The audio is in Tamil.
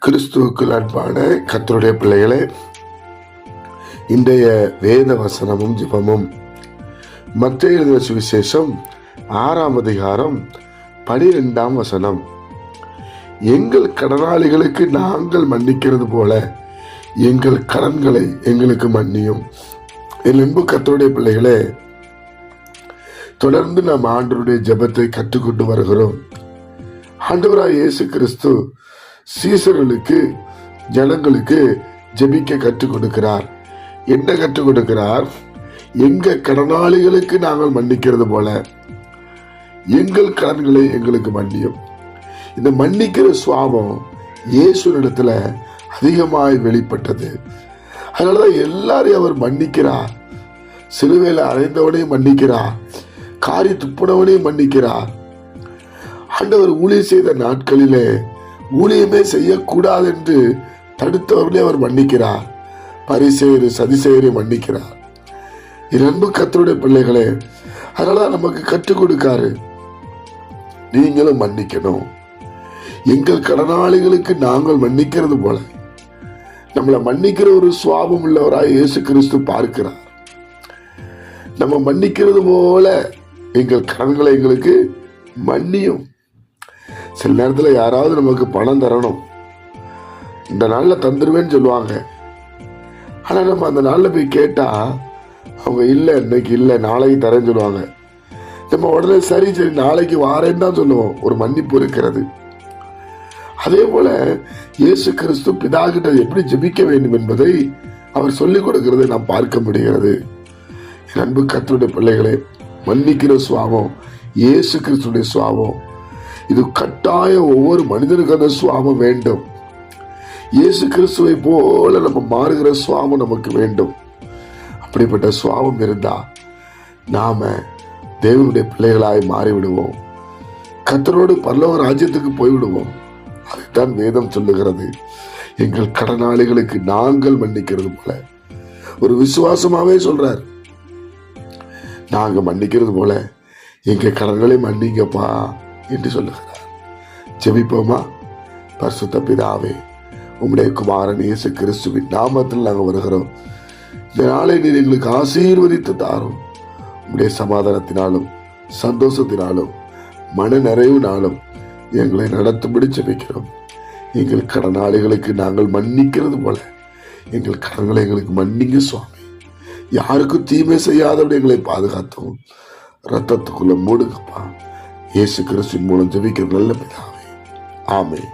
கிறிஸ்துவுக்குள் அன்பான கர்த்தருடைய பிள்ளைகளே, இன்றைய வேத வசனமும் ஜெபமும் மத்தேயு எழுதின சுவிசேஷம் 6ஆம் அதிகாரம் 12ஆம் வசனம். எங்கள் கடனாளிகளுக்கு நாங்கள் மன்னிக்கிறது போல எங்கள் கடன்களை எங்களுக்கு மன்னியும். என் அன்பு கர்த்தருடைய பிள்ளைகளே, தொடர்ந்து நாம் ஆண்டவருடைய ஜெபத்தை கற்றுக்கொண்டு வருகிறோம். ஆண்டவராய் இயேசு கிறிஸ்து சீசர்களுக்கு, ஜனங்களுக்கு ஜெபிக்க கற்றுக் கொடுக்கிறார். என்ன கற்றுக் கொடுக்கிறார்? எங்க கடனாளிகளுக்கு நாங்கள் மன்னிக்கிறது போல எங்கள் கடன்களை எங்களுக்கு மன்னியும். இந்த மன்னிக்கிற சுவாபம் இயேசுவிடத்துல அதிகமாய் வெளிப்பட்டது. அதனாலதான் எல்லாரையும் அவர் மன்னிக்கிறார். சிலுவையில அறைந்தவனையும் மன்னிக்கிறார், காரி துப்புனவனையும் மன்னிக்கிறார். ஆண்டவர் ஊழியம் செய்த நாட்களிலே ஊழியமே செய்யக்கூடாது என்று தடுத்தவர்களே அவர் மன்னிக்கிறார். பரிசேயரு சதிசேயரை மன்னிக்கிறார். என் அன்பு கர்த்தருடைய பிள்ளைகளே, அதனாலதான் நமக்கு கற்றுக் கொடுக்காரு, நீங்களும் மன்னிக்கணும். எங்கள் கடனாளிகளுக்கு நாங்கள் மன்னிக்கிறது போல நம்மளை மன்னிக்கிற ஒரு சுவாபம் உள்ளவராய் இயேசு கிறிஸ்து பார்க்கிறார். நம்ம மன்னிக்கிறது போல எங்கள் கடன்களை எங்களுக்கு மன்னியும். சில நேரத்தில் யாராவது நமக்கு பணம் தரணும், இந்த நாளில் தந்துருவேன்னு சொல்லுவாங்க. ஆனால் நம்ம அந்த நாளில் போய் கேட்டால் அவங்க இல்லை, இன்னைக்கு இல்லை, நாளைக்கு தரேன்னு சொல்லுவாங்க. நம்ம உடனே சரி சரி நாளைக்கு வாரேன்னு தான் சொல்லுவோம். ஒரு மன்னிப்பு இருக்கிறது. அதே போல இயேசு கிறிஸ்து பிதா கிட்ட எப்படி ஜெபிக்க வேண்டும் என்பதை அவர் சொல்லிக் கொடுக்கிறதை நாம் பார்க்க முடிகிறது. என் அன்பு கர்த்தருடைய பிள்ளைகளே, மன்னிக்கிற சுவாபம் இயேசு கிறிஸ்துடைய சுவாபம். இது கட்டாயம் ஒவ்வொரு மனிதனுக்கு அந்த சுவாபம் வேண்டும். இயேசு கிறிஸ்துவை போல நம்ம மாறுகிற சுவாபம் நமக்கு வேண்டும். அப்படிப்பட்ட சுவாபம் இருந்தா நாம தேவனுடைய பிள்ளைகளாய் மாறிவிடுவோம். கர்த்தரோடு பரலோக ராஜ்யத்துக்கு போய்விடுவோம். அதுதான் வேதம் சொல்லுகிறது. எங்கள் கடனாளிகளுக்கு நாங்கள் மன்னிக்கிறது போல. ஒரு விசுவாசமாவே சொல்றார், நாங்க மன்னிக்கிறது போல எங்க கடன்களை மன்னிங்கப்பா என்று சொல்லுகிறார். ஜெபிப்போமா? பரிசுத்த பிதாவே, உம்முடைய குமாரன் இயேசு கிறிஸ்துவின் நாமத்தில் நாங்கள் வருகிறோம். இந்த நாளை நீர் எங்களுக்கு ஆசீர்வதித்து தாரும். உம்முடைய சமாதானத்தினாலும் சந்தோஷத்தினாலும் மன நிறைவுனாலும் எங்களை நடத்தும்படி ஜெபிக்கிறோம். எங்கள் கடனாளிகளுக்கு நாங்கள் மன்னிக்கிறது போல எங்கள் கடன்களை எங்களுக்கு மன்னிங்க சுவாமி. யாருக்கும் தீமை செய்யாதபடி எங்களை பாதுகாத்தவும் ரத்தத்துக்குள்ள மூடுங்கப்பா. இயேசு கிறிஸ்துவின் மூலம் ஜெபிக்கிற நல்ல பிதாவே, ஆமென்.